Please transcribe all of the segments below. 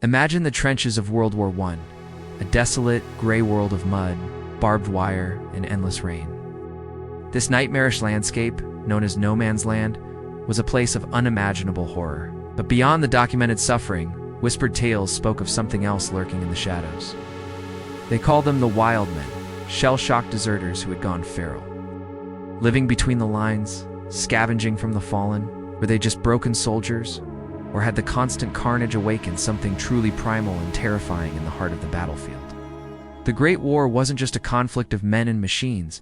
Imagine the trenches of World War I, a desolate, gray world of mud, barbed wire, and endless rain. This nightmarish landscape, known as No Man's Land, was a place of unimaginable horror. But beyond the documented suffering, whispered tales spoke of something else lurking in the shadows. They called them the wild men, shell-shocked deserters who had gone feral. Living between the lines, scavenging from the fallen, were they just broken soldiers? Or had the constant carnage awakened something truly primal and terrifying in the heart of the battlefield? The Great War wasn't just a conflict of men and machines.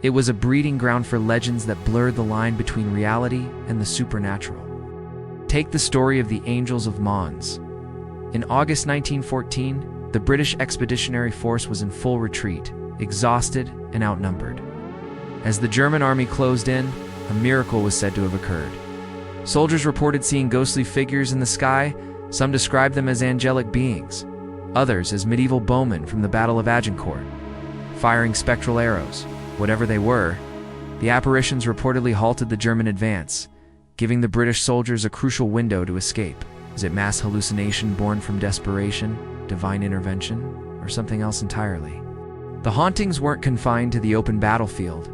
It was a breeding ground for legends that blurred the line between reality and the supernatural. Take the story of the Angels of Mons. In August 1914, the British Expeditionary Force was in full retreat, exhausted and outnumbered. As the German army closed in, a miracle was said to have occurred. Soldiers reported seeing ghostly figures in the sky. Some described them as angelic beings, others as medieval bowmen from the Battle of Agincourt, firing spectral arrows. Whatever they were, the apparitions reportedly halted the German advance, giving the British soldiers a crucial window to escape. Is it mass hallucination born from desperation, divine intervention, or something else entirely? The hauntings weren't confined to the open battlefield.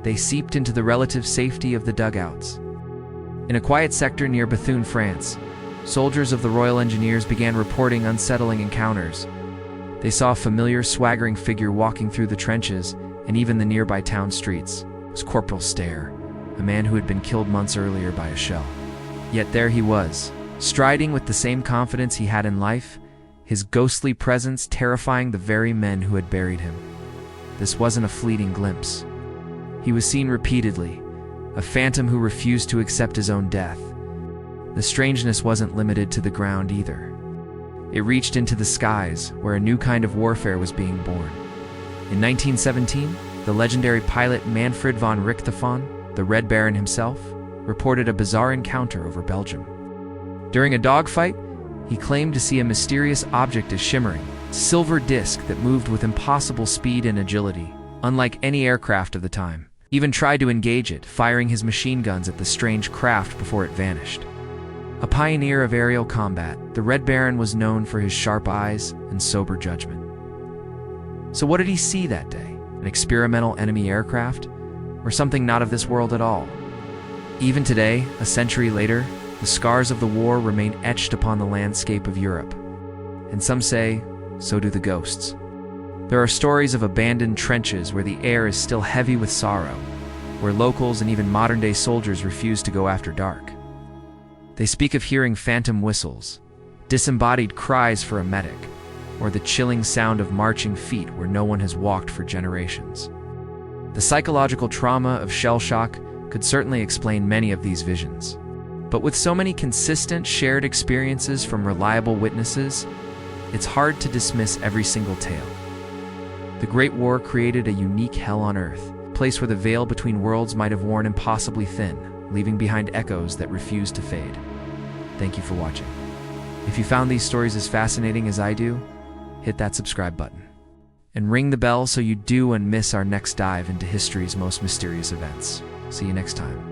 They seeped into the relative safety of the dugouts. In a quiet sector near Bethune, France, soldiers of the Royal Engineers began reporting unsettling encounters. They saw a familiar, swaggering figure walking through the trenches and even the nearby town streets. It was Corporal Stair, a man who had been killed months earlier by a shell. Yet there he was, striding with the same confidence he had in life, his ghostly presence terrifying the very men who had buried him. This wasn't a fleeting glimpse. He was seen repeatedly, a phantom who refused to accept his own death. The strangeness wasn't limited to the ground either. It reached into the skies, where a new kind of warfare was being born. In 1917, the legendary pilot Manfred von Richthofen, the Red Baron himself, reported a bizarre encounter over Belgium. During a dogfight, he claimed to see a mysterious object, a shimmering, silver disc that moved with impossible speed and agility, unlike any aircraft of the time. Even tried to engage it, firing his machine guns at the strange craft before it vanished. A pioneer of aerial combat, the Red Baron was known for his sharp eyes and sober judgment. So what did he see that day? An experimental enemy aircraft? Or something not of this world at all? Even today, a century later, the scars of the war remain etched upon the landscape of Europe. And some say, so do the ghosts. There are stories of abandoned trenches where the air is still heavy with sorrow, where locals and even modern-day soldiers refuse to go after dark. They speak of hearing phantom whistles, disembodied cries for a medic, or the chilling sound of marching feet where no one has walked for generations. The psychological trauma of shell shock could certainly explain many of these visions. But with so many consistent, shared experiences from reliable witnesses, it's hard to dismiss every single tale. The Great War created a unique hell on Earth, a place where the veil between worlds might have worn impossibly thin, leaving behind echoes that refuse to fade. Thank you for watching. If you found these stories as fascinating as I do, hit that subscribe button. And ring the bell so you don't miss our next dive into history's most mysterious events. See you next time.